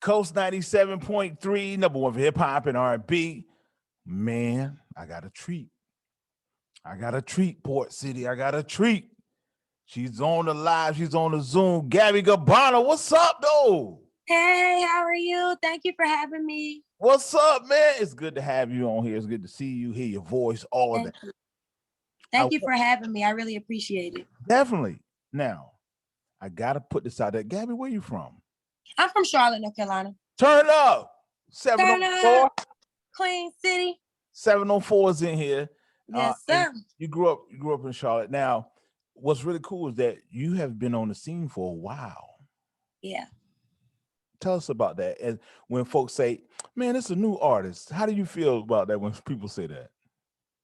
Coast 97.3, number one for hip hop and R&B. Man, I got a treat. Port City. I got a treat. She's on the live. She's on the Zoom. Gabby Gabanna, what's up, though? Hey, how are you? Thank you for having me. What's up, man? It's good to have you on here. It's good to see you, hear your voice, all of that. Thank you for having me. I really appreciate it. Definitely. Now, I got to put this out there. Gabby, where you from? I'm from Charlotte, North Carolina. Turn up. 704. Queen City. 704 is in here. Yes, sir. You grew up in Charlotte. Now, what's really cool is that you have been on the scene for a while. Yeah. Tell us about that. And when folks say, man, it's a new artist, how do you feel about that when people say that?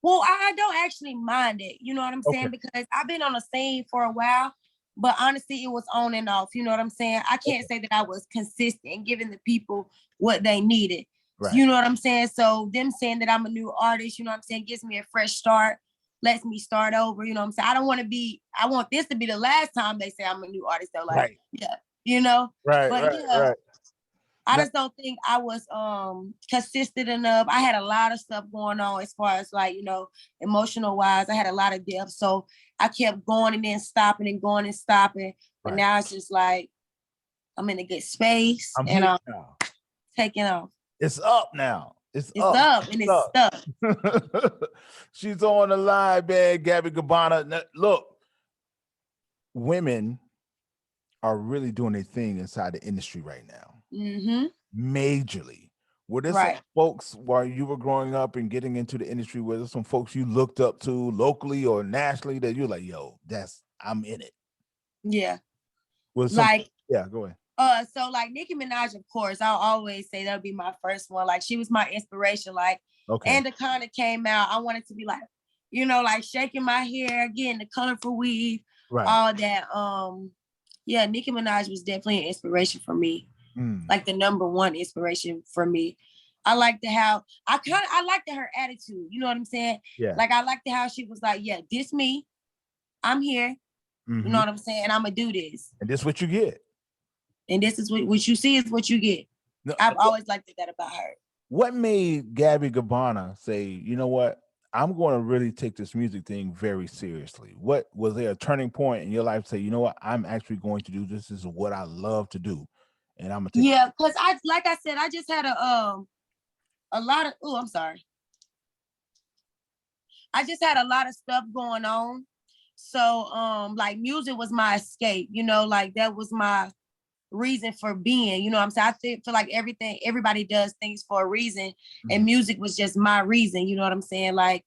Well, I don't actually mind it. You know what I'm saying? Okay. Because I've been on the scene for a while, but honestly, it was on and off. You know what I'm saying? I can't say that I was consistent in giving the people what they needed. Right. You know what I'm saying? So them saying that I'm a new artist, you know what I'm saying, gives me a fresh start, lets me start over. You know what I'm saying? I want this to be the last time they say I'm a new artist. Though, like, right. Yeah, you know? Right, but right. I just don't think I was consistent enough. I had a lot of stuff going on as far as like, you know, emotional wise. I had a lot of depth. So I kept going and then stopping and going and stopping. But now it's just like I'm in a good space and I'm taking off. It's up now. It's up and it's stuck. She's on the line, man. Gabby Gabanna. Now, look, women are really doing their thing inside the industry right now. Mm-hmm. Majorly. Were there some folks while you were growing up and getting into the industry, were there some folks you looked up to locally or nationally that you're like, yo, I'm in it? Yeah. Go ahead. So like Nicki Minaj, of course, I'll always say that'll be my first one. Like she was my inspiration. Like, and the kind of came out, I wanted to be like, you know, like shaking my hair, getting the colorful weave, all that. Yeah, Nicki Minaj was definitely an inspiration for me. Like the number one inspiration for me. I liked how I liked her attitude. You know what I'm saying? Yeah. Like I liked how she was like, yeah, this me. I'm here. You know what I'm saying? And I'm gonna do this. And this is what you get. And this is what you see is what you get. No, I've always liked that about her. What made Gabby Gabanna say, you know what? I'm going to really take this music thing very seriously. What was there a turning point in your life to say, you know what? I'm actually going to do this. This is what I love to do. And I'm gonna take because like I said, I just had a lot of I'm sorry. I just had a lot of stuff going on. So like music was my escape, you know, like that was my reason for being, you know what I'm saying? I feel like everybody does things for a reason, and music was just my reason, you know what I'm saying? Like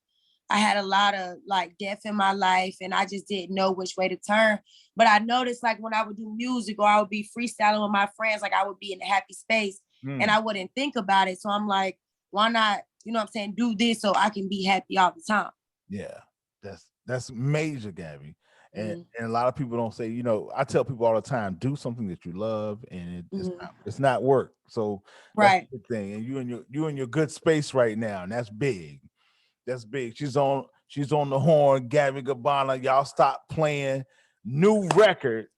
I had a lot of like death in my life and I just didn't know which way to turn. But I noticed like when I would do music or I would be freestyling with my friends, like I would be in a happy space and I wouldn't think about it. So I'm like, why not, you know what I'm saying, do this so I can be happy all the time. Yeah, that's major, Gabby. And and a lot of people don't say, you know, I tell people all the time, do something that you love and it's not work. So that's the thing. And you in your good space right now, and that's big. That's big. She's on the horn, Gabby Gabanna. Y'all stop playing. New record.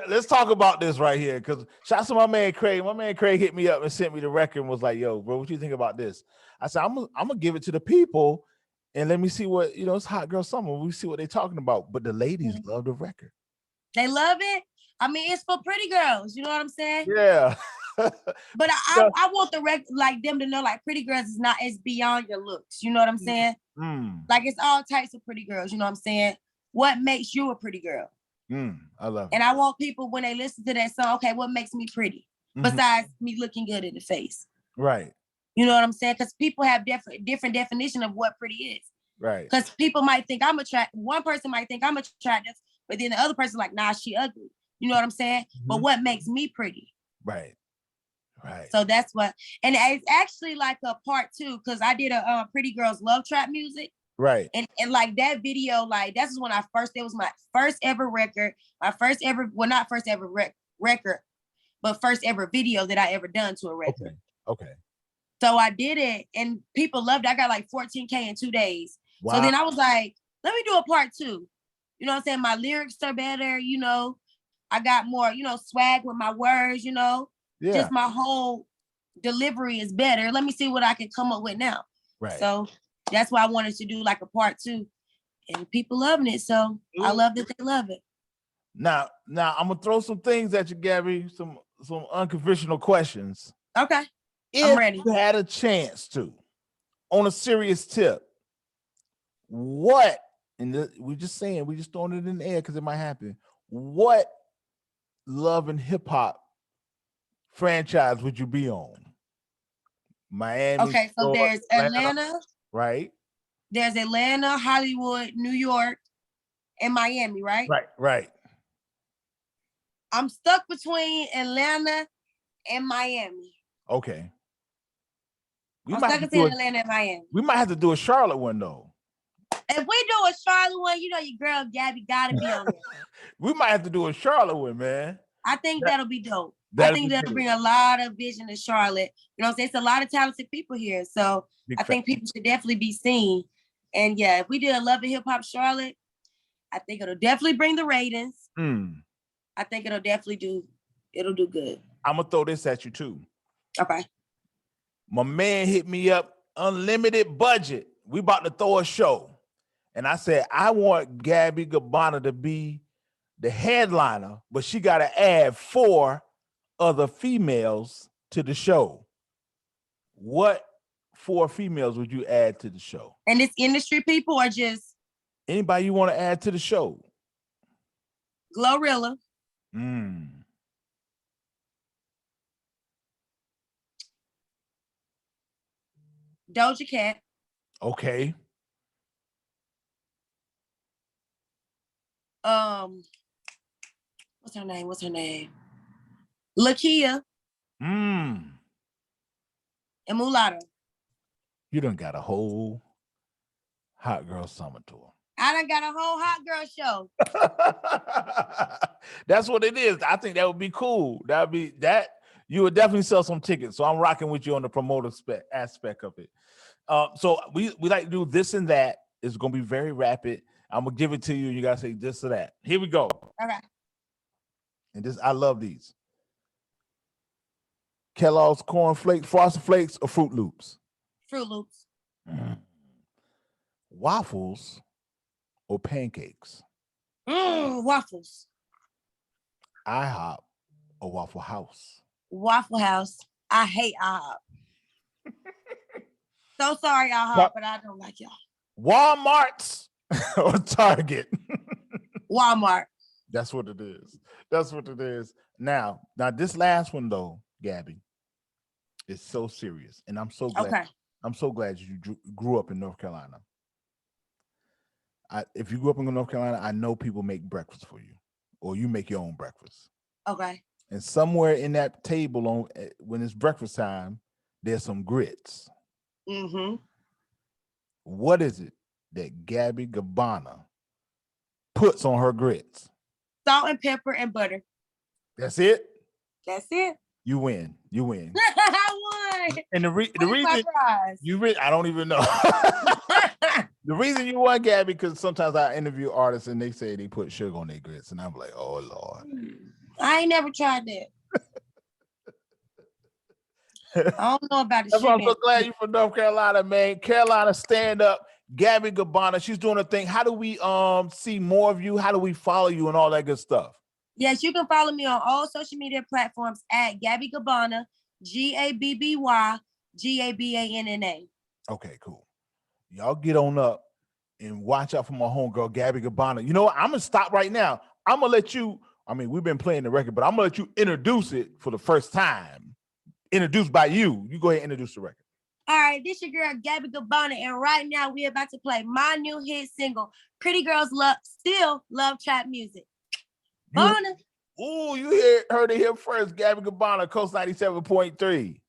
Let's talk about this right here. Because shout out to my man Craig. My man Craig hit me up and sent me the record and was like, yo, bro, what you think about this? I said, I'm gonna give it to the people and let me see what, you know, it's Hot Girl Summer. We see what they're talking about. But the ladies love the record. They love it. I mean, it's for pretty girls. You know what I'm saying? Yeah. But I want the record, like them to know, like pretty girls is not, it's beyond your looks. You know what I'm saying? Like it's all types of pretty girls. You know what I'm saying? What makes you a pretty girl? I love it. And I want people when they listen to that song, okay, what makes me pretty? Besides me looking good in the face. Right. You know what I'm saying? Because people have different definition of what pretty is. Right. Because people might think I'm attractive. One person might think I'm attractive, but then the other person like, nah, she ugly. You know what I'm saying? But what makes me pretty? Right. Right. So that's what, and it's actually like a part two, because I did a Pretty Girls Love Trap music. Right. And like that video, like that's when it was my first ever record, not first ever record, but first ever video that I ever done to a record. Okay. So I did it and people loved it. I got like 14K in 2 days. Wow. So then I was like, let me do a part two. You know what I'm saying? My lyrics are better, you know. I got more, you know, swag with my words, you know. just my whole delivery is better. Let me see what I can come up with now. Right. So that's why I wanted to do like a part 2, and people loving it. So I love that they love it. Now I'm gonna throw some things at you, Gabby. Some unconventional questions. Okay. I'm ready. If you had a chance to, on a serious tip, what, and we're just saying, we're just throwing it in the air because it might happen. What Love and Hip Hop franchise would you be on? Miami. Okay, so there's Atlanta. Right. There's Atlanta, Hollywood, New York, and Miami, right? Right. I'm stuck between Atlanta and Miami. Okay. I'm stuck between Atlanta and Miami. We might have to do a Charlotte one though. If we do a Charlotte one, you know your girl Gabby gotta be on there. We might have to do a Charlotte one, man. I think that'll be dope. I think that'll bring a lot of vision to Charlotte. You know what I'm saying? It's a lot of talented people here. So I think people should definitely be seen. And yeah, if we did a Love and Hip Hop Charlotte, I think it'll definitely bring the ratings. I think it'll do good. I'm gonna throw this at you too. Okay. My man hit me up, unlimited budget. We about to throw a show. And I said, I want Gabby Gabanna to be the headliner, but she got to add 4 other females to the show. What 4 females would you add to the show? And it's industry people or just? Anybody you want to add to the show? Glorilla. Doja Cat. Okay. What's her name? Lakia. And Mulatto. You done got a whole Hot Girl Summer Tour. I done got a whole Hot Girl show. That's what it is. I think that would be cool. You would definitely sell some tickets. So I'm rocking with you on the promoter aspect of it. So we like to do this and that. It's gonna be very rapid. I'm gonna give it to you. You gotta say this or that. Here we go. Okay. And I love these. Kellogg's Corn Flakes, Frosted Flakes, or Fruit Loops? Fruit Loops. Waffles or pancakes? Waffles. IHOP or Waffle House? Waffle House. I hate IHOP. So sorry, IHOP, but I don't like y'all. Walmart's or Target? Walmart. That's what it is. That's what it is. Now this last one though, Gabby, is so serious, and I'm so glad. Okay. I'm so glad you grew up in North Carolina. If you grew up in North Carolina, I know people make breakfast for you, or you make your own breakfast. Okay. And somewhere in that table, when it's breakfast time, there's some grits. What is it that Gabby Gabanna puts on her grits? Salt and pepper and butter. That's it? That's it. You win. You win. I won. And the reason you win, I don't even know. The reason you won, Gabby, because sometimes I interview artists and they say they put sugar on their grits, and I'm like, oh Lord. I ain't never tried that. I don't know about the That's why I'm so glad you're from North Carolina, man. Carolina, stand up. Gabby Gabanna, she's doing a thing. How do we see more of you? How do we follow you and all that good stuff? Yes, you can follow me on all social media platforms at Gabby Gabanna, GABBY GABANNA. Okay, cool. Y'all get on up and watch out for my homegirl, Gabby Gabanna. You know what? I'm going to stop right now. I'm going to let you, we've been playing the record, but I'm going to let you introduce it for the first time. Introduced by you. You go ahead and introduce the record. All right, this your girl, Gabby Gabanna, and right now we're about to play my new hit single, Pretty Girls Still Love Trap Music. You heard it here first, Gabby Gabanna, Coast 97.3.